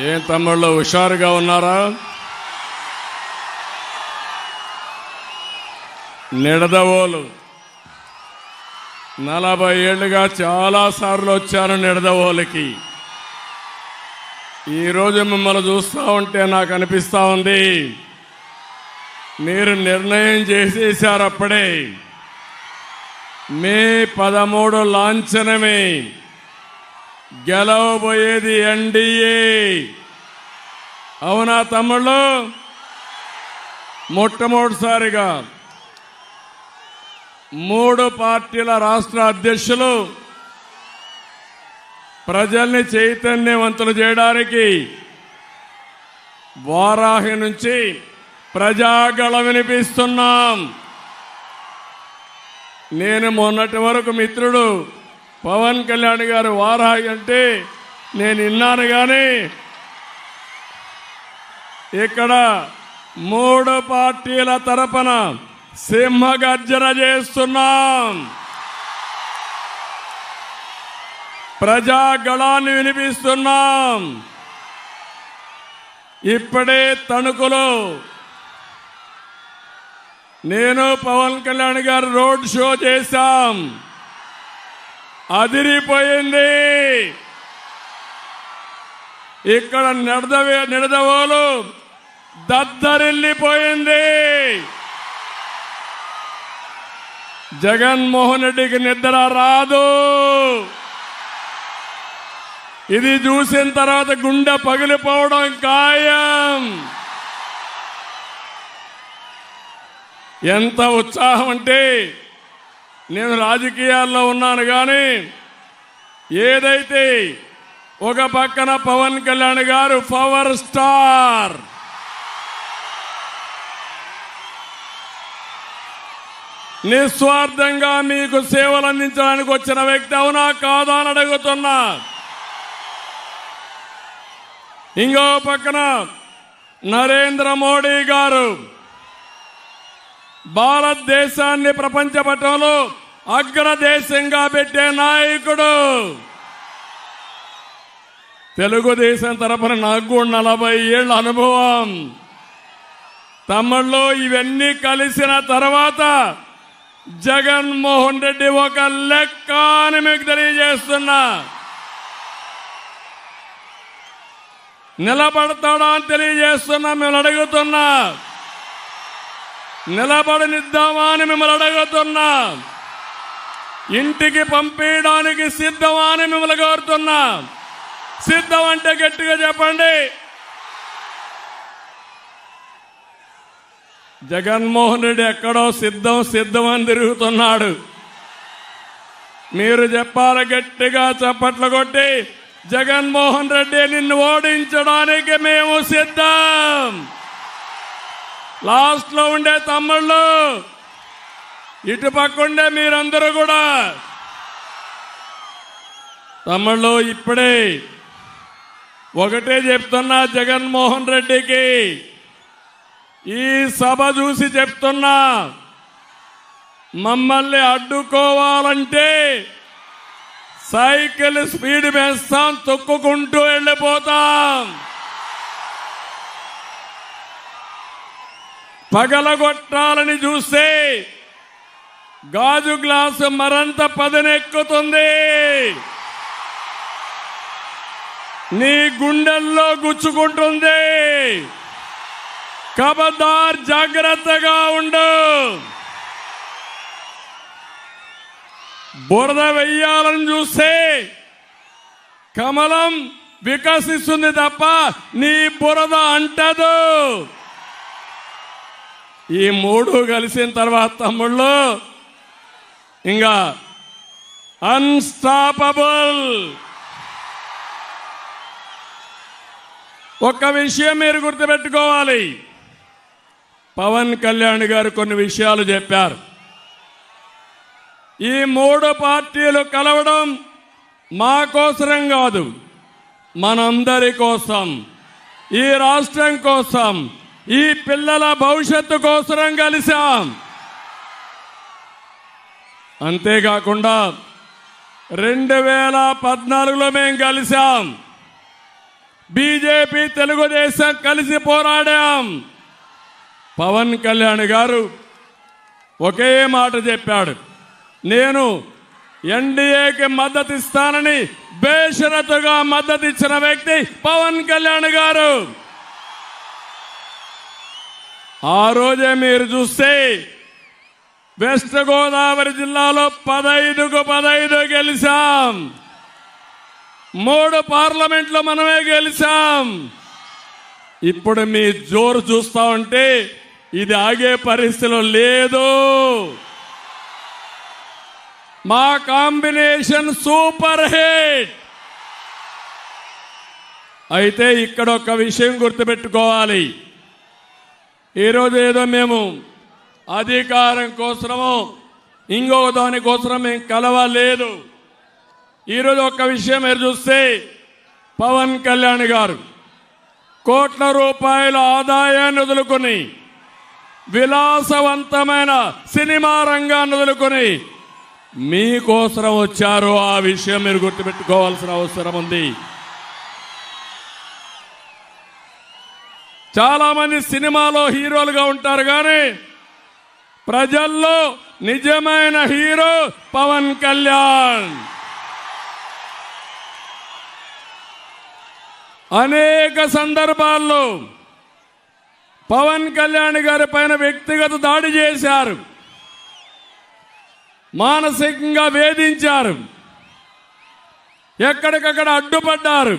ఏం తమ్ముళ్ళు హుషారుగా ఉన్నారా? నిడదవోలు 40 ఏళ్లుగా చాలాసార్లు వచ్చాను నిడదవోలుకి. ఈరోజు మిమ్మల్ని చూస్తూ ఉంటే నాకు అనిపిస్తూ ఉంది, మీరు నిర్ణయం చేసేశారు అప్పుడే. మే 13 లాంఛనమే, గెలవబోయేది ఎన్డీఏ. అవునా తమ్ముళ్ళు? మొట్టమొదటిసారిగా 3 పార్టీల రాష్ట్ర అధ్యక్షులు ప్రజల్ని చైతన్యవంతులు చేయడానికి వారాహి నుంచి ప్రజాగళం వినిపిస్తున్నాం. నేను మొన్నటి వరకు మిత్రుడు పవన్ కళ్యాణ్ గారు వారాహి అంటే నేను విన్నాను, కానీ ఇక్కడ 3 పార్టీల తరపున సింహగర్జన చేస్తున్నాం. ప్రజాగళాన్ని వినిపిస్తున్నాం. ఇప్పుడే తణుకులో నేను పవన్ కళ్యాణ్ గారు రోడ్ షో చేశాం. అదిరిపోయింది. ఇక్కడ నిడదవోలు దద్దరిల్లిపోయింది. జగన్మోహన్ రెడ్డికి నిద్ర రాదు. ఇది చూసిన తర్వాత గుండె పగిలిపోవడం ఖాయం. ఎంత ఉత్సాహం అంటే, నేను రాజకీయాల్లో ఉన్నాను, కానీ ఏదైతే ఒక పక్కన పవన్ కళ్యాణ్ గారు పవర్ స్టార్, నిస్వార్థంగా మీకు సేవలు అందించడానికి వచ్చిన వ్యక్తి, అవునా కాదా అని అడుగుతున్నా. ఇంకో పక్కన నరేంద్ర మోడీ గారు భారతదేశాన్ని ప్రపంచ పటంలో అగ్రదేశంగా పెట్టే నాయకుడు. తెలుగుదేశం తరఫున నాకు కూడా 40 ఏళ్ల అనుభవం. తమ్ముళ్ళు, ఇవన్నీ కలిసిన తర్వాత జగన్మోహన్ రెడ్డి ఒక లెక్క అని మీకు తెలియజేస్తున్నా. నిలబడతాడా అని తెలియజేస్తున్నా. మిమ్మల్ని అడుగుతున్నా, నిలబడనిద్దామా అని మిమ్మల్ని అడుగుతున్నా. ఇంటికి పంపించడానికి సిద్ధమా అని మిమ్మల్ని కోరుతున్నా. సిద్ధం అంటే గట్టిగా చెప్పండి. జగన్మోహన్ రెడ్డి ఎక్కడో సిద్ధం అని తిరుగుతున్నాడు. మీరు చెప్పాలి గట్టిగా, చప్పట్లు కొట్టి, జగన్మోహన్ రెడ్డి నిన్ను ఓడించడానికి మేము సిద్ధం. లాస్ట్ లో ఉండే తమ్ముళ్ళు, ఇటు పక్కుండే మీరందరూ కూడా తమ్ముళ్ళు, ఇప్పుడే ఒకటే చెప్తున్నా జగన్మోహన్ రెడ్డికి, ఈ సభ చూసి చెప్తున్నా, మమ్మల్ని అడ్డుకోవాలంటే సైకిల్ స్పీడ్ వేస్తాం, తొక్కుకుంటూ వెళ్ళిపోతాం. పగలగొట్టాలని చూస్తే గాజు గ్లాసు మరంత పదనెక్కుతుంది. నీ గుండెల్లో గుచ్చుకుంటుంది. ఖబర్దార్, జాగ్రత్తగా ఉండు. బురద వెయ్యాలని చూస్తే కమలం వికసిస్తుంది తప్ప నీ బురద అంటదు. ఈ 3 కలిసిన తర్వాత తమ్ముళ్ళు ఇంకా అన్స్టాపబుల్. ఒక్క విషయం మీరు గుర్తుపెట్టుకోవాలి. పవన్ కళ్యాణ్ గారు కొన్ని విషయాలు చెప్పారు. ఈ 3 పార్టీలు కలవడం మా కోసరం కాదు, మనందరి కోసం, ఈ రాష్ట్రం కోసం, ఈ పిల్లల భవిష్యత్తు కోసరం కలిశాం. అంతేకాకుండా 2014లో మేము కలిశాం. బీజేపీ తెలుగుదేశం కలిసి పోరాడాం. పవన్ కళ్యాణ్ గారు ఒకే మాట చెప్పాడు, నేను ఎన్డీఏకి మద్దతు ఇస్తానని బేషరతుగా మద్దతు ఇచ్చిన వ్యక్తి పవన్ కళ్యాణ్ గారు. ఆ రోజే మీరు చూస్తే వెస్ట్ గోదావరి జిల్లాలో 15కు 15 గెలిచాం. 3 పార్లమెంట్లో మనమే గెలిచాం. ఇప్పుడు మీ జోరు చూస్తా ఉంటే ఇది ఆగే పరిస్థితిలో లేదు. మా కాంబినేషన్ సూపర్ హిట్. అయితే ఇక్కడ ఒక విషయం గుర్తుపెట్టుకోవాలి, ఈరోజు ఏదో మేము అధికారం కోసమో ఇంకొక దానికోసం మేము కలవలేదు. ఈరోజు ఒక విషయం మీరు చూస్తే పవన్ కళ్యాణ్ గారు కోట్ల రూపాయల ఆదాయాన్ని వదులుకొని విలాసవంతమైన సినిమా రంగాన్ని వదులుకొని మీకోసం వచ్చారు. ఆ విషయం మీరు గుర్తుపెట్టుకోవాల్సిన అవసరం ఉంది. చాలా మంది సినిమాలో హీరోలుగా ఉంటారు, కానీ ప్రజల్లో నిజమైన హీరో పవన్ కళ్యాణ్. అనేక సందర్భాల్లో పవన్ కళ్యాణ్ గారి పైన వ్యక్తిగత దాడి చేశారు, మానసికంగా వేధించారు, ఎక్కడికక్కడ అడ్డుపడ్డారు.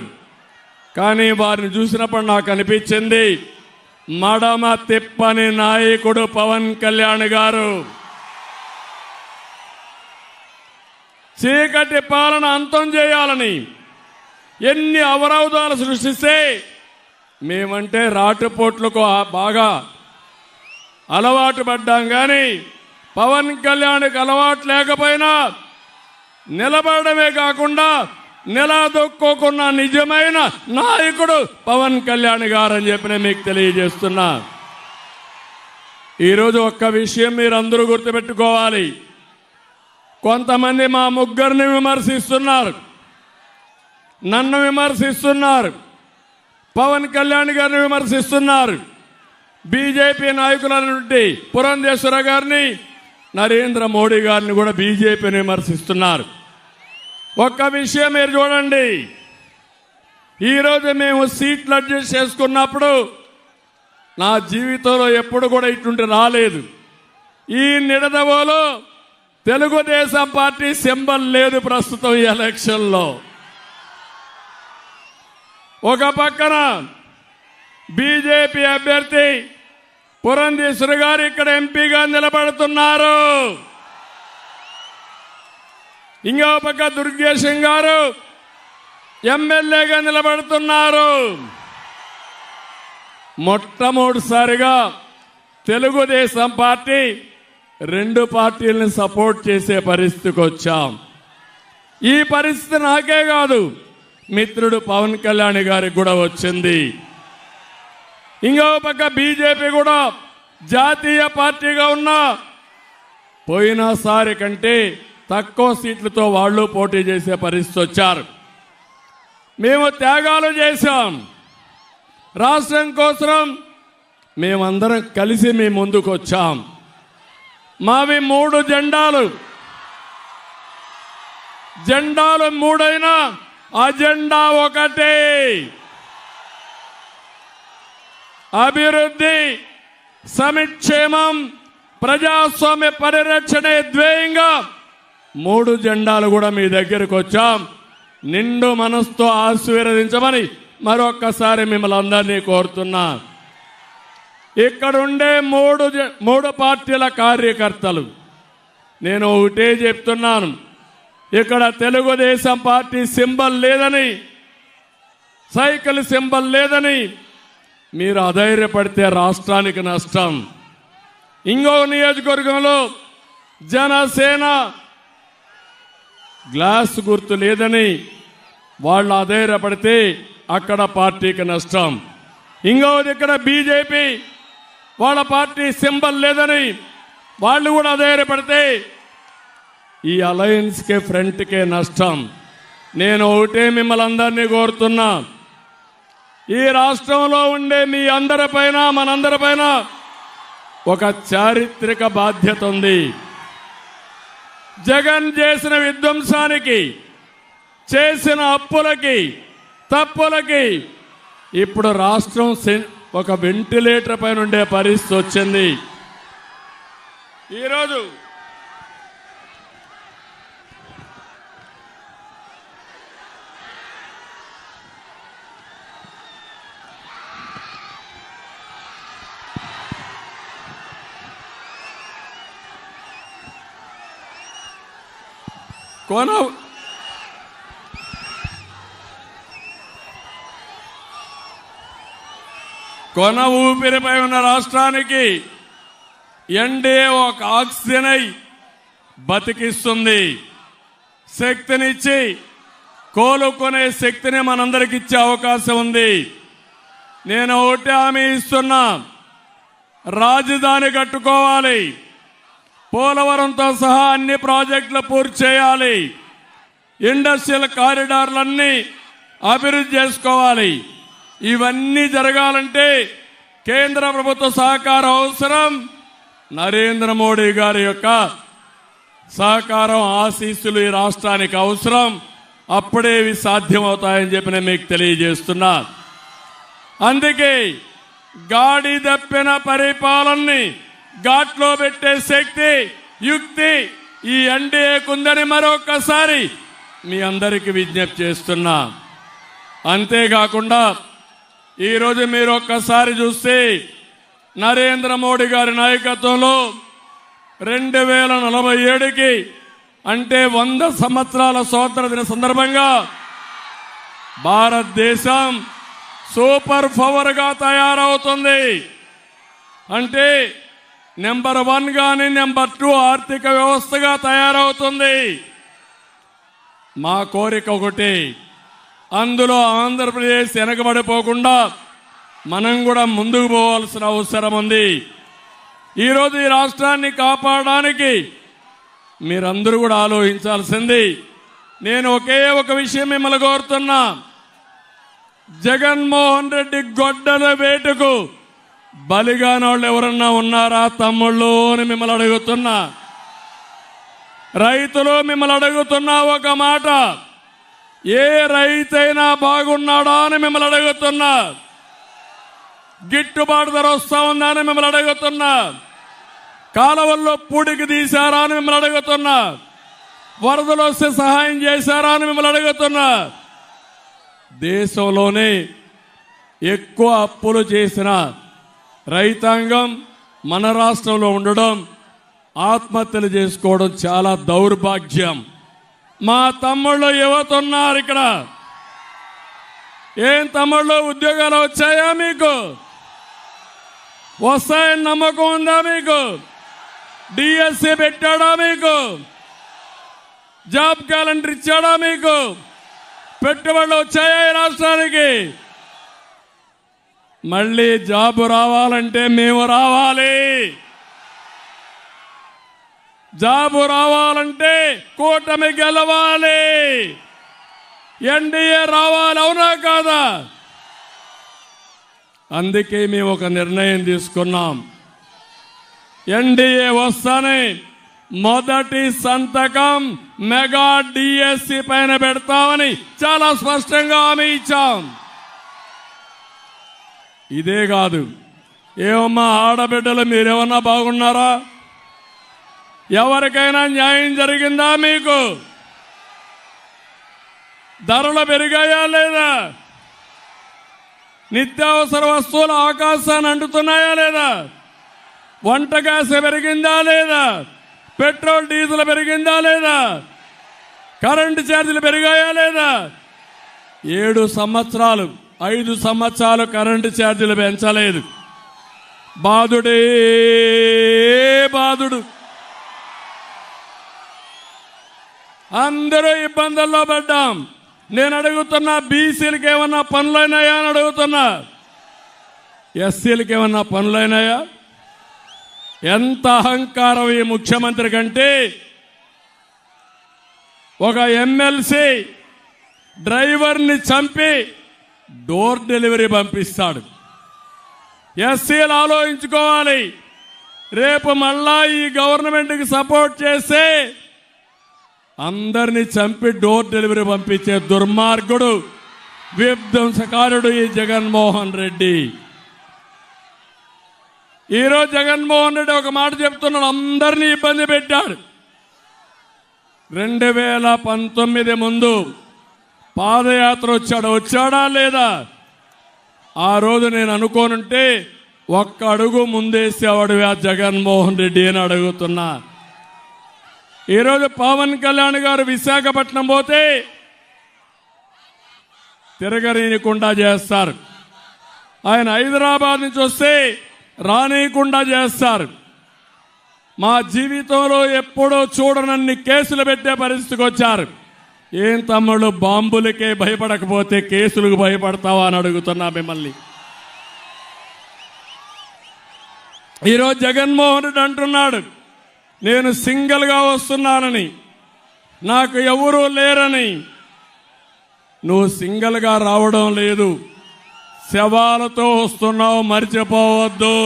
కానీ వారిని చూసినప్పుడు నాకు అనిపించింది, మడమ తిప్పని నాయకుడు పవన్ కళ్యాణ్ గారు. చీకటి పాలన అంతం చేయాలని ఎన్ని అవరోధాలు సృష్టిస్తే మేమంటే రాటుపోట్లకు బాగా అలవాటు పడ్డాం. కానీ పవన్ కళ్యాణ్కి అలవాటు లేకపోయినా నిలబడమే కాకుండా నిలదొక్కున్న నిజమైన నాయకుడు పవన్ కళ్యాణ్ గారు అని చెప్పి నేను మీకు తెలియజేస్తున్నా. ఈరోజు ఒక్క విషయం మీరందరూ గుర్తుపెట్టుకోవాలి, కొంతమంది మా ముగ్గురిని విమర్శిస్తున్నారు, నన్ను విమర్శిస్తున్నారు, పవన్ కళ్యాణ్ గారిని విమర్శిస్తున్నారు, బీజేపీ నాయకుల నుండి పురంధేశ్వర గారిని, నరేంద్ర మోడీ గారిని కూడా బీజేపీని విమర్శిస్తున్నారు. ఒక్క విషయం మీరు చూడండి, ఈరోజు మేము సీట్లు అడ్జస్ట్ చేసుకున్నప్పుడు నా జీవితంలో ఎప్పుడు కూడా ఇటువంటి రాలేదు. ఈ నిడదవోలో తెలుగుదేశం పార్టీ సింబల్ లేదు ప్రస్తుతం ఈ ఎలక్షన్లో. ఒక పక్కన బీజేపీ అభ్యర్థి పురంధేశ్వర గారు ఇక్కడ ఎంపీగా నిలబడుతున్నారు, ఇంకో పక్క దుర్గేశం గారు ఎమ్మెల్యేగా నిలబడుతున్నారు. మొట్టమొదటిసారిగా తెలుగుదేశం పార్టీ 2 పార్టీలను సపోర్ట్ చేసే పరిస్థితికి వచ్చాం. ఈ పరిస్థితి నాకే కాదు, మిత్రుడు పవన్ కళ్యాణ్ గారికి కూడా వచ్చింది. ఇంకో పక్క బీజేపీ కూడా జాతీయ పార్టీగా ఉన్నా పోయినసారి కంటే తక్కువ సీట్లతో వాళ్ళు పోటీ చేసే పరిస్థితి వచ్చారు. మేము త్యాగాలు చేశాం, రాష్ట్రం కోసం మేమందరం కలిసి మీ ముందుకు వచ్చాం. మావి 3 జెండాలు, జెండాలు 3 అయినా అజెండా ఒకటే, అభివృద్ధి, సంక్షేమం, ప్రజాస్వామ్య పరిరక్షణే ధ్యేయంగా 3 జెండాలు కూడా మీ దగ్గరకు వచ్చాం. నిండు మనసుతో ఆశీర్వదించమని మరొక్కసారి మిమ్మల్ని అందరినీ కోరుతున్నా. ఇక్కడుండే 3 పార్టీల కార్యకర్తలు నేను ఒకటే చెప్తున్నాను, ఇక్కడ తెలుగుదేశం పార్టీ సింబల్ లేదని, సైకిల్ సింబల్ లేదని మీరు అధైర్యపడితే రాష్ట్రానికి నష్టం. ఇంకో నియోజకవర్గంలో జనసేన గ్లాస్ గుర్తు లేదని వాళ్ళు అధైర్యపడితే అక్కడ పార్టీకి నష్టం. ఇంకోది ఇక్కడ బీజేపీ వాళ్ళ పార్టీ సింబల్ లేదని వాళ్ళు కూడా అధైర్యపడితే ఈ అలయన్స్కే ఫ్రంట్కే నష్టం. నేను ఒకటే మిమ్మల్ని అందరినీ కోరుతున్నా, ఈ రాష్ట్రంలో ఉండే మీ అందరిపైన మనందరిపైన ఒక చారిత్రక బాధ్యత ఉంది. జగన్ చేసిన విధ్వంసానికి, చేసిన అప్పులకి, తప్పులకి ఇప్పుడు రాష్ట్రం ఒక వెంటిలేటర్ పైన ఉండే పరిస్థితి వచ్చింది. ఈరోజు కొన ఊపిరిపై ఉన్న రాష్ట్రానికి ఎన్డీఏ ఒక ఆక్సిజన్ అయి బతికిస్తుంది. శక్తినిచ్చి కోలుకునే శక్తిని మనందరికి ఇచ్చే అవకాశం ఉంది. నేను ఒకటి హామీ ఇస్తున్నా, రాజధాని కట్టుకోవాలి, పోలవరంతో సహా అన్ని ప్రాజెక్టులు పూర్తి చేయాలి, ఇండస్ట్రియల్ కారిడార్లన్నీ అభివృద్ధి చేసుకోవాలి. ఇవన్నీ జరగాలంటే కేంద్ర ప్రభుత్వ సహకారం అవసరం. నరేంద్ర మోడీ గారి యొక్క సహకారం, ఆశీస్సులు ఈ రాష్ట్రానికి అవసరం. అప్పుడే ఇవి సాధ్యమవుతాయని చెప్పి నేను మీకు తెలియజేస్తున్నా. అందుకే గాడి తప్పిన పరిపాలనని ఘాట్లో పెట్టే శక్తి, యుక్తి ఈ ఎన్డీఏకుందని మరొకసారి మీ అందరికీ విజ్ఞప్తి చేస్తున్నా. అంతేకాకుండా ఈరోజు మీరు ఒక్కసారి చూస్తే నరేంద్ర మోడీ గారి నాయకత్వంలో 2047కి అంటే 100 సంవత్సరాల స్వాతంత్ర దిన సందర్భంగా భారతదేశం సూపర్ పవర్ గా తయారవుతుంది. అంటే నెంబర్ 1 గాని నెంబర్ 2 ఆర్థిక వ్యవస్థగా తయారవుతుంది. మా కోరిక ఒకటి, అందులో ఆంధ్రప్రదేశ్ వెనకబడిపోకుండా మనం కూడా ముందుకు పోవాల్సిన అవసరం ఉంది. ఈరోజు ఈ రాష్ట్రాన్ని కాపాడడానికి మీరందరూ కూడా ఆలోచించాల్సింది. నేను ఒకే ఒక విషయం మిమ్మల్ని కోరుతున్నా, జగన్మోహన్ రెడ్డి గొడ్డల వేటుకు బలిగానోళ్ళు ఎవరన్నా ఉన్నారా తమ్ముళ్ళు అని మిమ్మల్ని అడుగుతున్నా. రైతులు మిమ్మల్ని అడుగుతున్నా ఒక మాట, ఏ రైతైనా బాగున్నాడా అని మిమ్మల్ని అడుగుతున్నా. గిట్టుబాటు ధర వస్తా ఉందా అని మిమ్మల్ని అడుగుతున్నా. కాలువల్లో పూడికి తీశారా అని మిమ్మల్ని అడుగుతున్నా. వరదలు వస్తే సహాయం చేశారా అని మిమ్మల్ని అడుగుతున్నా. దేశంలోనే ఎక్కువ అప్పులు చేసిన రైతాంగం మన రాష్ట్రంలో ఉండడం, ఆత్మహత్యలు చేసుకోవడం చాలా దౌర్భాగ్యం. మా తమ్ముళ్ళు యువత ఉన్నారు ఇక్కడ. ఏం తమ్ముళ్ళు, ఉద్యోగాలు వచ్చాయా మీకు? వస్తాయని నమ్మకం ఉందా మీకు? డిఎస్సి పెట్టాడా మీకు? జాబ్ క్యాలెండర్ ఇచ్చాడా మీకు? పెట్టుబడులు వచ్చాయా ఈ రాష్ట్రానికి? మళ్ళీ జాబు రావాలంటే మేము రావాలి. జాబు రావాలంటే కూటమి గెలవాలి, ఎన్డీఏ రావాలి. అవునా కాదా? అందుకే మేము ఒక నిర్ణయం తీసుకున్నాం. ఎన్డీఏ వస్తానే మొదటి సంతకం మెగా డిఎస్సి పైన పెడతామని చాలా స్పష్టంగా హామీ ఇచ్చాం. ఇదే కాదు, ఏమమ్మా ఆడబిడ్డలు మీరేమన్నా బాగున్నారా? ఎవరికైనా న్యాయం జరిగిందా మీకు? ధరలు పెరిగాయా లేదా? నిత్యావసర వస్తువులు ఆకాశాన్ని అంటుతున్నాయా లేదా? వంట గ్యాస్ పెరిగిందా లేదా? పెట్రోల్ డీజిల్ పెరిగిందా లేదా? కరెంటు ఛార్జీలు పెరిగాయా లేదా? 7 సంవత్సరాలు 5 సంవత్సరాలు కరెంటు ఛార్జీలు పెంచలేదు. బాధుడే బాధుడు. అందరూ ఇబ్బందుల్లో పడ్డాం. నేను అడుగుతున్నా, బీసీలకు ఏమన్నా పనులైనాయా అని అడుగుతున్నా. ఎస్సీలకు ఏమన్నా పనులైనాయా? ఎంత అహంకారం ఈ ముఖ్యమంత్రి కంటే, ఒక ఎమ్మెల్సీ డ్రైవర్ని చంపి డోర్ డెలివరీ పంపిస్తాడు. ఎస్సీలు ఆలోచించుకోవాలి. రేపు మళ్ళా ఈ గవర్నమెంట్కి సపోర్ట్ చేస్తే అందరినీ చంపి డోర్ డెలివరీ పంపించే దుర్మార్గుడు, విధ్వంసకారుడు ఈ జగన్మోహన్ రెడ్డి. ఈరోజు జగన్మోహన్ రెడ్డి ఒక మాట చెప్తున్నాడు, అందరినీ ఇబ్బంది పెట్టాడు. 2019 ముందు పాదయాత్ర వచ్చాడా లేదా? ఆ రోజు నేను అనుకోనుంటే ఒక్క అడుగు ముందేసేవాడు ఆ జగన్మోహన్ రెడ్డి అని అడుగుతున్నా. ఈరోజు పవన్ కళ్యాణ్ గారు విశాఖపట్నం పోతే తిరగనీయకుండా చేస్తారు. ఆయన హైదరాబాద్ నుంచి వస్తే రానీయకుండా చేస్తారు. మా జీవితంలో ఎప్పుడూ చూడనన్ని కేసులు పెట్టే పరిస్థితికి వచ్చారు. ఏం తమ్ముళ్ళు, బాంబులకే భయపడకపోతే కేసులకు భయపడతావా అని అడుగుతున్నా మిమ్మల్ని. ఈరోజు జగన్మోహన్ రెడ్డి అంటున్నాడు, నేను సింగిల్గా వస్తున్నానని, నాకు ఎవరూ లేరని. నువ్వు సింగిల్గా రావడం లేదు, శవాలతో వస్తున్నావు, మర్చిపోవద్దు.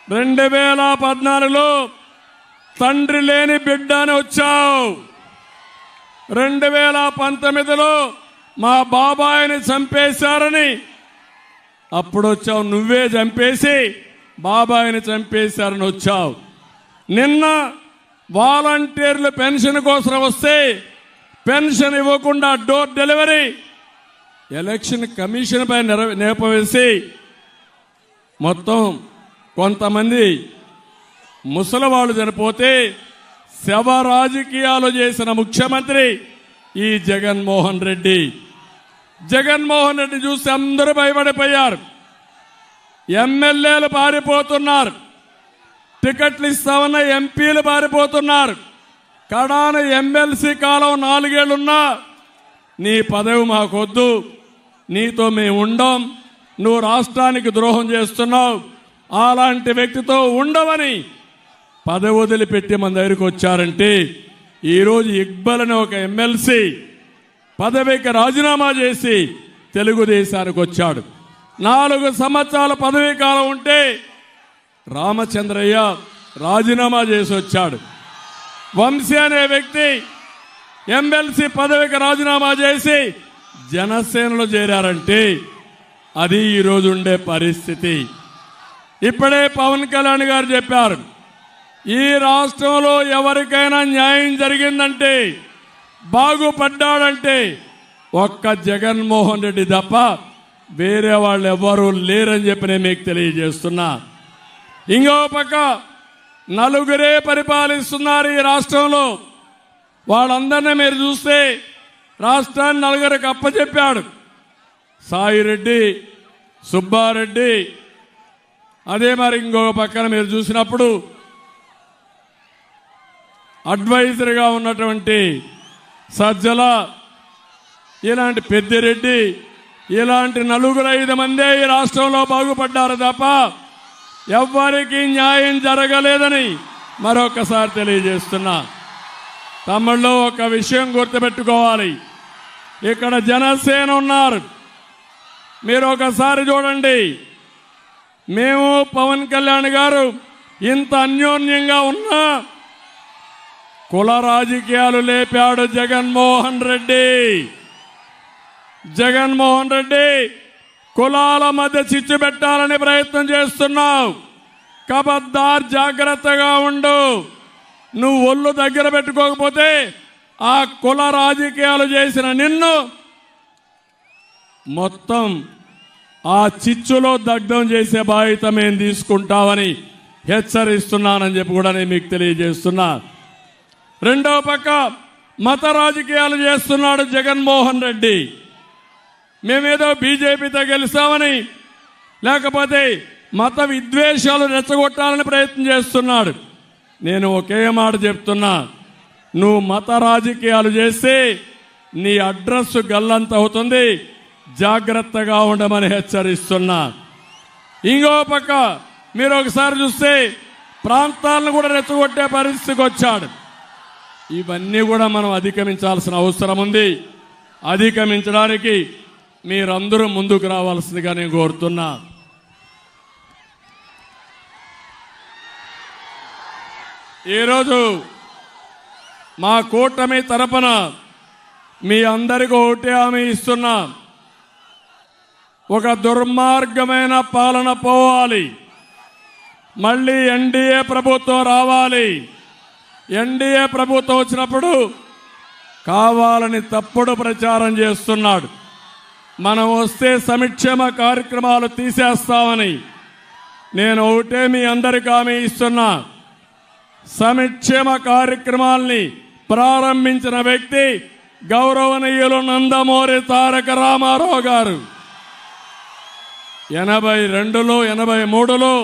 2014లో తండ్రి లేని బిడ్డ అని వచ్చావు. 2019లో మా బాబాయిని చంపేశారని అప్పుడు వచ్చావు. నువ్వే చంపేసి బాబాయిని చంపేశారని వచ్చావు. నిన్న వాలంటీర్లు పెన్షన్ కోసం వస్తే పెన్షన్ ఇవ్వకుండా డోర్ డెలివరీ, ఎలక్షన్ కమిషన్ పై నేపవేసి మొత్తం కొంతమంది ముసలివాళ్ళు చనిపోతే శవ రాజకీయాలు చేసిన ముఖ్యమంత్రి ఈ జగన్మోహన్ రెడ్డి. జగన్మోహన్ రెడ్డి చూసి అందరూ భయపడిపోయారు. ఎమ్మెల్యేలు పారిపోతున్నారు, టికెట్లు ఇస్తామన్న ఎంపీలు పారిపోతున్నారు. కడాన ఎమ్మెల్సీ కాలం 4 ఏళ్లున్నా నీ పదవి మాకొద్దు, నీతో మేము ఉండం, నువ్వు రాష్ట్రానికి ద్రోహం చేస్తున్నావు, అలాంటి వ్యక్తితో ఉండవని పదవి వదిలిపెట్టి మన దగ్గరికి వచ్చారంటే, ఈరోజు ఇక్బల్ అనే ఒక ఎమ్మెల్సీ పదవికి రాజీనామా చేసి తెలుగుదేశానికి వచ్చాడు. 4 సంవత్సరాల పదవీ కాలం ఉంటే రామచంద్రయ్య రాజీనామా చేసి వచ్చాడు. వంశీ అనే వ్యక్తి ఎమ్మెల్సీ పదవికి రాజీనామా చేసి జనసేనలో చేరారంటే అది ఈరోజు ఉండే పరిస్థితి. ఇప్పుడే పవన్ కళ్యాణ్ గారు చెప్పారు, ఈ రాష్ట్రంలో ఎవరికైనా న్యాయం జరిగిందంటే, బాగుపడ్డాడంటే ఒక్క జగన్మోహన్ రెడ్డి తప్ప వేరే వాళ్ళు ఎవరూ లేరని చెప్పి నేను మీకు తెలియజేస్తున్నా. ఇంకో పక్క నలుగురే పరిపాలిస్తున్నారు ఈ రాష్ట్రంలో. వాళ్ళందరినీ మీరు చూస్తే రాష్ట్రాన్ని 4 అప్పచెప్పాడు. సాయిరెడ్డి, సుబ్బారెడ్డి, అదే మరి ఇంకో పక్కన మీరు చూసినప్పుడు అడ్వైజర్గా ఉన్నటువంటి సజ్జల, ఇలాంటి పెద్దిరెడ్డి, ఇలాంటి 4-5 మందే ఈ రాష్ట్రంలో బాగుపడ్డారు తప్ప ఎవ్వరికీ న్యాయం జరగలేదని మరొకసారి తెలియజేస్తున్నా. తమ్ముళ్ళు, ఒక విషయం గుర్తుపెట్టుకోవాలి, ఇక్కడ జనసేన ఉన్నారు. మీరు ఒకసారి చూడండి, మేము పవన్ కళ్యాణ్ గారు ఇంత అన్యోన్యంగా ఉన్నా కుల రాజకీయాలు లేపాడు జగన్మోహన్ రెడ్డి. జగన్మోహన్ రెడ్డి కులాల మధ్య చిచ్చు పెట్టాలని ప్రయత్నం చేస్తున్నావు. కబద్దార్, జాగ్రత్తగా ఉండు. నువ్వు ఒళ్ళు దగ్గర పెట్టుకోకపోతే ఆ కుల రాజకీయాలు చేసిన నిన్ను మొత్తం ఆ చిచ్చులో దగ్ధం చేసే బాధ్యత మేము తీసుకుంటామని హెచ్చరిస్తున్నానని చెప్పి కూడా నేను మీకు తెలియజేస్తున్నా. రెండో పక్క మత రాజకీయాలు చేస్తున్నాడు జగన్మోహన్ రెడ్డి. మేమేదో బీజేపీతో గెలిచామని, లేకపోతే మత విద్వేషాలు రెచ్చగొట్టాలని ప్రయత్నం చేస్తున్నాడు. నేను ఒకే మాట చెప్తున్నా, నువ్వు మత రాజకీయాలు చేస్తే నీ అడ్రస్ గల్లంత అవుతుంది, జాగ్రత్తగా ఉండమని హెచ్చరిస్తున్నా. ఇంకో పక్క మీరు ఒకసారి చూస్తే ప్రాంతాలను కూడా రెచ్చగొట్టే పరిస్థితికి వచ్చాడు. ఇవన్నీ కూడా మనం అధిగమించాల్సిన అవసరం ఉంది. అధిగమించడానికి మీరందరూ ముందుకు రావాల్సిందిగా నేను కోరుతున్నా. ఈరోజు మా కూటమి తరపున మీ అందరికీ ఒకటే హామీ ఇస్తున్నా. ఒక దుర్మార్గమైన పాలన పోవాలి, మళ్ళీ ఎన్డీఏ ప్రభుత్వం రావాలి. ఎన్డీఏ ప్రభుత్వం వచ్చినప్పుడు కావాలని తప్పుడు ప్రచారం చేస్తున్నాడు. మనం వస్తే సంక్షేమ కార్యక్రమాలు తీసేస్తామని. నేను ఒకటే మీ అందరికీ హామీ ఇస్తున్నా. సంక్షేమ కార్యక్రమాల్ని ప్రారంభించిన వ్యక్తి గౌరవనీయులు నందమూరి తారక రామారావు గారు. 82లో 83లో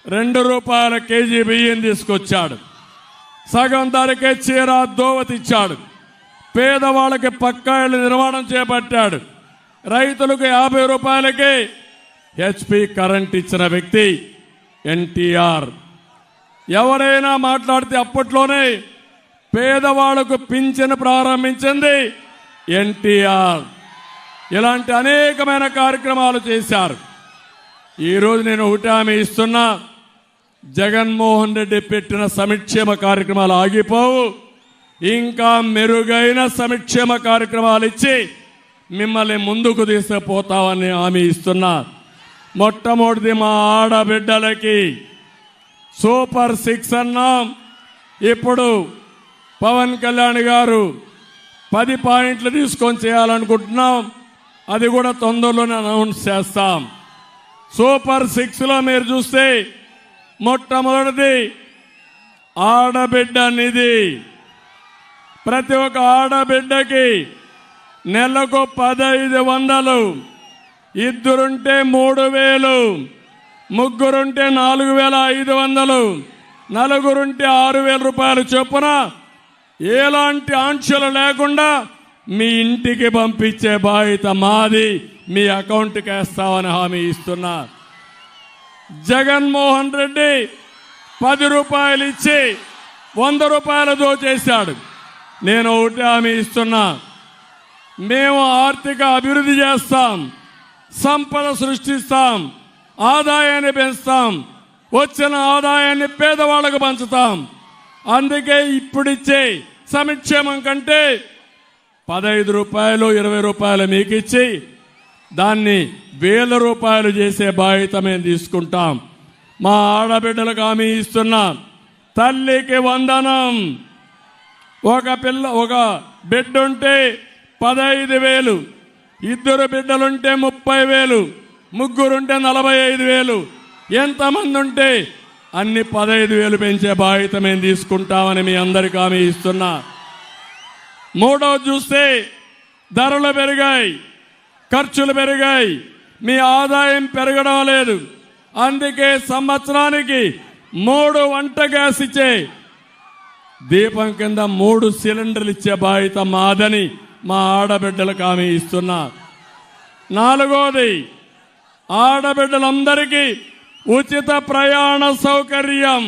₹2 కేజీ బియ్యం తీసుకొచ్చాడు. సగం ధరకే చీర దోవతిచ్చాడు. పేదవాళ్ళకి పక్కా ఇళ్ల నిర్మాణం చేపట్టాడు. రైతులకు ₹50కే HP కరెంట్ ఇచ్చిన వ్యక్తి ఎన్టీఆర్. ఎవరైనా మాట్లాడితే అప్పట్లోనే పేదవాళ్లకు పింఛను ప్రారంభించింది ఎన్టీఆర్. ఇలాంటి అనేకమైన కార్యక్రమాలు చేశారు. ఈరోజు నేను ఒకటి హామీ ఇస్తున్నా. జగన్మోహన్ రెడ్డి పెట్టిన సంక్షేమ కార్యక్రమాలు ఆగిపోవు. ఇంకా మెరుగైన సంక్షేమ కార్యక్రమాలు ఇచ్చి మిమ్మల్ని ముందుకు తీసుకుపోతామని హామీ ఇస్తున్నా. మొట్టమొదటిది మా ఆడబిడ్డలకి సూపర్ 6 అన్నాం. ఇప్పుడు పవన్ కళ్యాణ్ గారు 10 పాయింట్లు తీసుకొని చేయాలనుకుంటున్నాం. అది కూడా తొందరలోనే అనౌన్స్ చేస్తాం. సూపర్ 6లో మీరు చూస్తే మొట్టమొదటిది ఆడబిడ్డ నిధి. ప్రతి ఒక్క ఆడబిడ్డకి నెలకు 1500, ఇద్దరుంటే 3000, ముగ్గురుంటే 4500, నలుగురుంటే 6000 రూపాయలు చొప్పున ఎలాంటి ఆంక్షలు లేకుండా మీ ఇంటికి పంపించే బాధ్యత మాది. మీ అకౌంట్కి వేస్తామని హామీ ఇస్తున్నా. జగన్మోహన్ రెడ్డి 10 రూపాయలు ఇచ్చి 100 రూపాయలు దోచేశాడు. నేను ఒకటి హామీ ఇస్తున్నా. మేము ఆర్థిక అభివృద్ధి చేస్తాం, సంపద సృష్టిస్తాం, ఆదాయాన్ని పెంచుతాం, వచ్చిన ఆదాయాన్ని పేదవాళ్లకు పంచుతాం. అందుకే ఇప్పుడిచ్చే సంక్షేమం కంటే 15 రూపాయలు 20 రూపాయలు మీకు ఇచ్చి దాన్ని 1000 రూపాయలు చేసే బాధ్యత మేము తీసుకుంటాం. మా ఆడబిడ్డలకు హామీ ఇస్తున్నా. తల్లికి వందనం. ఒక బిడ్డ ఉంటే 15,000, ఇద్దరు బిడ్డలుంటే 30,000, ముగ్గురుంటే 45,000, ఎంతమంది ఉంటే అన్ని 15,000 పెంచే బాధ్యత మేము తీసుకుంటామని మీ అందరికీ హామీ ఇస్తున్నా. మూడవది చూస్తే ధరలు పెరిగాయి, ఖర్చులు పెరిగాయి, మీ ఆదాయం పెరగడం లేదు. అందుకే సంవత్సరానికి 3 వంట గ్యాస్ ఇచ్చే దీపం కింద 3 సిలిండర్లు ఇచ్చే బాధ్యత మాదని మా ఆడబిడ్డలకు హామీ ఇస్తున్నా. నాలుగోది ఆడబిడ్డలందరికీ ఉచిత ప్రయాణ సౌకర్యం.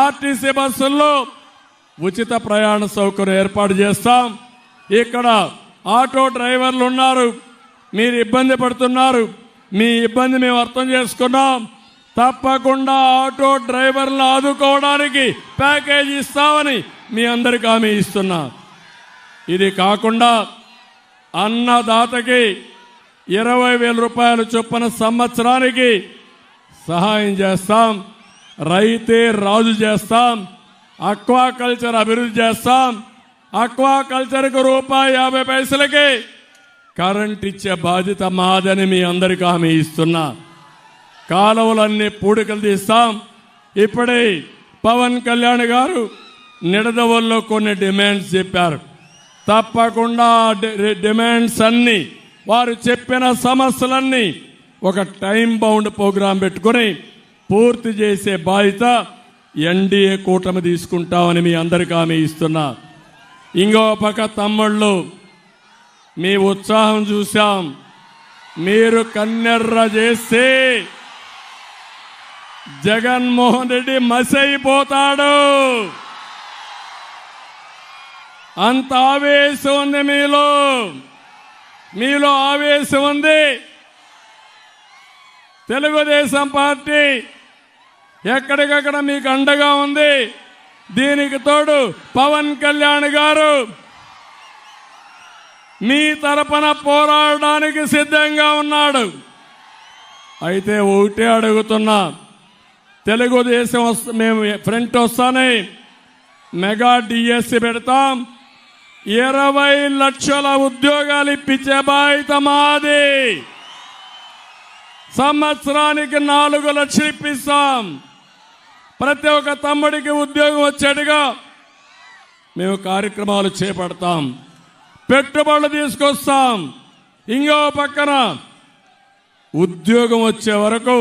ఆర్టీసీ బస్సుల్లో ఉచిత ప్రయాణ సౌకర్యం ఏర్పాటు చేస్తాం. ఇక్కడ ఆటో డ్రైవర్లు ఉన్నారు, మీరు ఇబ్బంది పడుతున్నారు. మీ ఇబ్బంది మేము అర్థం చేసుకున్నాం. తప్పకుండా ఆటో డ్రైవర్లను ఆదుకోవడానికి ప్యాకేజీ ఇస్తామని మీ అందరికీ హామీ ఇస్తున్నా. ఇది కాకుండా అన్నదాతకి 20,000 రూపాయలు చొప్పున సంవత్సరానికి సహాయం చేస్తాం. రైతే రాజు చేస్తాం. అక్వాకల్చర్ అభివృద్ధి చేస్తాం. అక్వాకల్చర్కు ₹1.50 కరెంట్ ఇచ్చే బాధ్యత మాదని మీ అందరికీ హామీ ఇస్తున్నా. కాలువలన్నీ పూడికలు తీస్తాం. ఇప్పుడే పవన్ కళ్యాణ్ గారు నిడదవోల్లో కొన్ని డిమాండ్స్ చెప్పారు. తప్పకుండా డిమాండ్స్ అన్ని, వారు చెప్పిన సమస్యలన్నీ ఒక టైం బౌండ్ ప్రోగ్రాం పెట్టుకుని పూర్తి చేసే బాధ్యత ఎన్డీఏ కూటమి తీసుకుంటామని మీ అందరికీ హామీ ఇస్తున్నా. ఇంకో పక్క తమ్ముళ్ళు, మీ ఉత్సాహం చూశాం. మీరు కన్నెర్ర చేస్తే జగన్మోహన్ రెడ్డి మసైపోతాడు. అంత ఆవేశం ఉంది మీలో ఆవేశం ఉంది. తెలుగుదేశం పార్టీ ఎక్కడికక్కడ మీకు అండగా ఉంది. దీనికి తోడు పవన్ కళ్యాణ్ గారు మీ తరపున పోరాడడానికి సిద్ధంగా ఉన్నాడు. అయితే ఒకటే అడుగుతున్నా, తెలుగుదేశం మేము ఫ్రంట్ వస్తానే మెగా డిఎస్సి పెడతాం. 20 లక్షల ఉద్యోగాలు ఇప్పించే బాధ్యత మాది. సంవత్సరానికి 4 లక్షలు ఇప్పిస్తాం. ప్రతి ఒక్క తమ్ముడికి ఉద్యోగం వచ్చేట్టుగా మేము కార్యక్రమాలు చేపడతాం. పెట్టుబడులు తీసుకొస్తాం. ఇంకో పక్కన ఉద్యోగం వచ్చే వరకు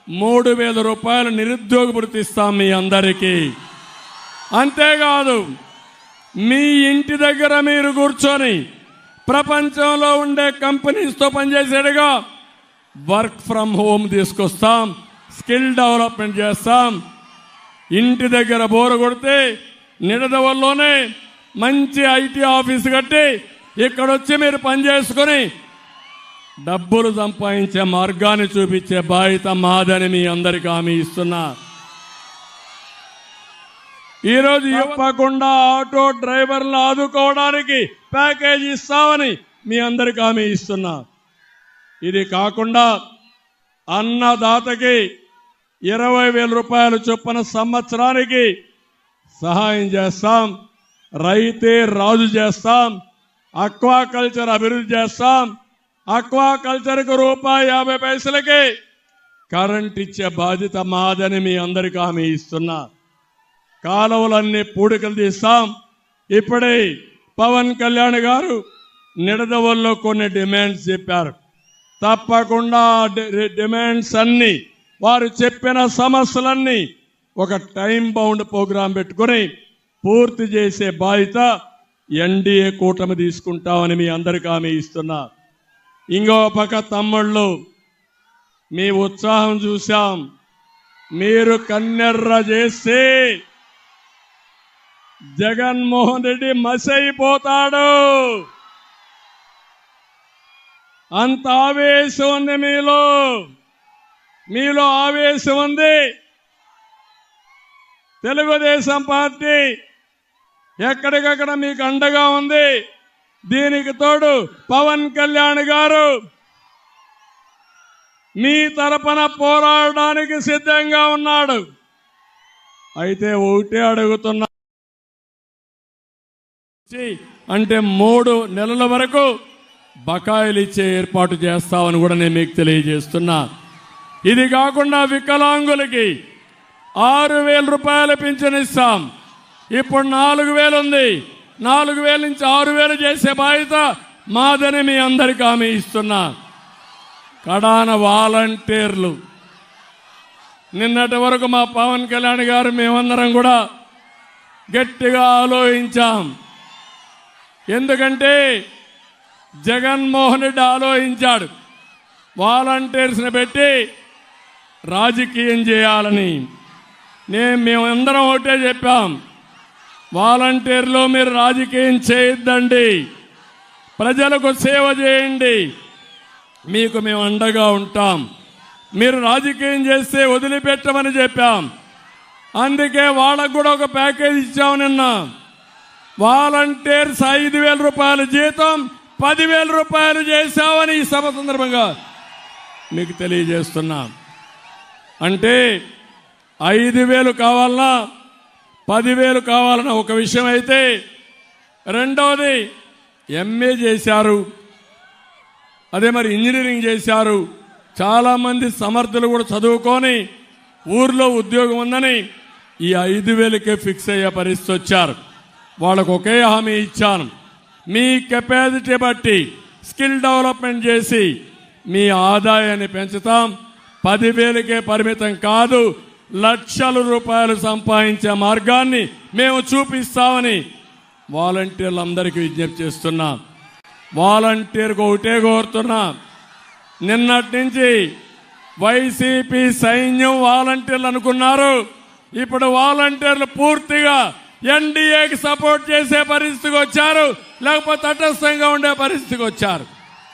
3,000 రూపాయలు నిరుద్యోగ భృతి ఇస్తాం మీ అందరికీ. అంతేకాదు, మీ ఇంటి దగ్గర మీరు కూర్చొని ప్రపంచంలో ఉండే కంపెనీస్తో పనిచేసేట్టుగా వర్క్ ఫ్రమ్ హోమ్ తీసుకొస్తాం. స్కిల్ డెవలప్మెంట్ చేస్తాం. ఇంటి దగ్గర బోరు కొడితే నిడదవల్లోనే మంచి ఐటీ ఆఫీస్ కట్టి ఇక్కడొచ్చి మీరు పనిచేసుకొని డబ్బులు సంపాదించే మార్గాన్ని చూపించే బాధ్యత మాదని మీ అందరికీ హామీ ఇస్తున్నా. ఈరోజు ఇవ్వకుండా ఆటో డ్రైవర్లు ఆదుకోవడానికి ప్యాకేజీ ఇస్తామని మీ అందరికీ హామీ ఇస్తున్నా. ఇది కాకుండా అన్నదాతకి 20,000 రూపాయలు చొప్పున సంవత్సరానికి సహాయం చేస్తాం. రైతే రాజు చేస్తాం. అక్వాకల్చర్ అభివృద్ధి చేస్తాం. అక్వాకల్చర్కు ₹1.50 కరెంట్ ఇచ్చే బాధ్యత మాదని మీ అందరికీ హామీ ఇస్తున్నా. కాలువలన్నీ పూడికలు తీస్తాం. ఇప్పుడే పవన్ కళ్యాణ్ గారు నిడదవల్లో కొన్ని డిమాండ్స్ చెప్పారు. తప్పకుండా డిమాండ్స్ అన్ని, వారు చెప్పిన సమస్యలన్నీ ఒక టైం బౌండ్ ప్రోగ్రాం పెట్టుకుని పూర్తి చేసే బాధ్యత ఎన్డీఏ కూటమి తీసుకుంటామని మీ అందరికీ హామీ ఇస్తున్నా. ఇంకో పక్క తమ్ముళ్ళు, మీ ఉత్సాహం చూశాం. మీరు కన్నెర్ర చేస్తే జగన్మోహన్ రెడ్డి మసైపోతాడు. అంత ఆవేశం ఉంది మీలో ఆవేశం ఉంది. తెలుగుదేశం పార్టీ ఎక్కడికక్కడ మీకు అండగా ఉంది. దీనికి తోడు పవన్ కళ్యాణ్ గారు మీ తరపున పోరాడడానికి సిద్ధంగా ఉన్నాడు. అయితే ఒకటే అడుగుతున్నా, అంటే 3 నెలల వరకు బకాయిలు ఇచ్చే ఏర్పాటు చేస్తామని కూడా నేను మీకు తెలియజేస్తున్నా. ఇది కాకుండా వికలాంగులకి 6,000 రూపాయల పింఛన్ ఇస్తాం. ఇప్పుడు 4,000 ఉంది. 4,000 నుంచి 6,000 చేసే బాధ్యత మాదని మీ అందరికీ హామీ ఇస్తున్నా. కడాన వాలంటీర్లు, నిన్నటి వరకు మా పవన్ కళ్యాణ్ గారు మేమందరం కూడా గట్టిగా ఆలోచించాం. ఎందుకంటే జగన్మోహన్ రెడ్డి ఆలోచించాడు వాలంటీర్స్ని పెట్టి రాజకీయం చేయాలని. మేమందరం ఒకటే చెప్పాం, వాలంటీర్లు మీరు రాజకీయం చేయొద్దండి, ప్రజలకు సేవ చేయండి, మీకు మేము అండగా ఉంటాం, మీరు రాజకీయం చేస్తే వదిలిపెట్టమని చెప్పాం. అందుకే వాళ్ళకు కూడా ఒక ప్యాకేజ్ ఇచ్చాము. నిన్న వాలంటీర్స్ 5,000 రూపాయల జీతం 10,000 రూపాయలు చేశామని ఈ సభ సందర్భంగా మీకు తెలియజేస్తున్నా. అంటే 5,000 కావాలన్నా 10,000 కావాలన్న ఒక విషయం అయితే, రెండవది ఎంఏ చేశారు, అదే మరి ఇంజనీరింగ్ చేశారు. చాలామంది సమర్థులు కూడా చదువుకొని ఊర్లో ఉద్యోగం ఉందని ఈ 5,000కే ఫిక్స్ అయ్యే పరిస్థితి వచ్చారు. వాళ్ళకు ఒకే హామీ ఇచ్చాను, మీ కెపాసిటీ బట్టి స్కిల్ డెవలప్మెంట్ చేసి మీ ఆదాయాన్ని పెంచుతాం. 10,000కే పరిమితం కాదు, లక్షల రూపాయలు సంపాదించే మార్గాన్ని మేము చూపిస్తామని వాలంటీర్లందరికీ విజ్ఞప్తి చేస్తున్నా. వాలంటీర్కు ఒకటే కోరుతున్నా, నిన్నటి నుంచి వైసీపీ సైన్యం వాలంటీర్లు అనుకున్నారు. ఇప్పుడు వాలంటీర్లు పూర్తిగా ఎన్డీఏకి సపోర్ట్ చేసే పరిస్థితికి వచ్చారు, లేకపోతే తటస్థంగా ఉండే పరిస్థితికి వచ్చారు.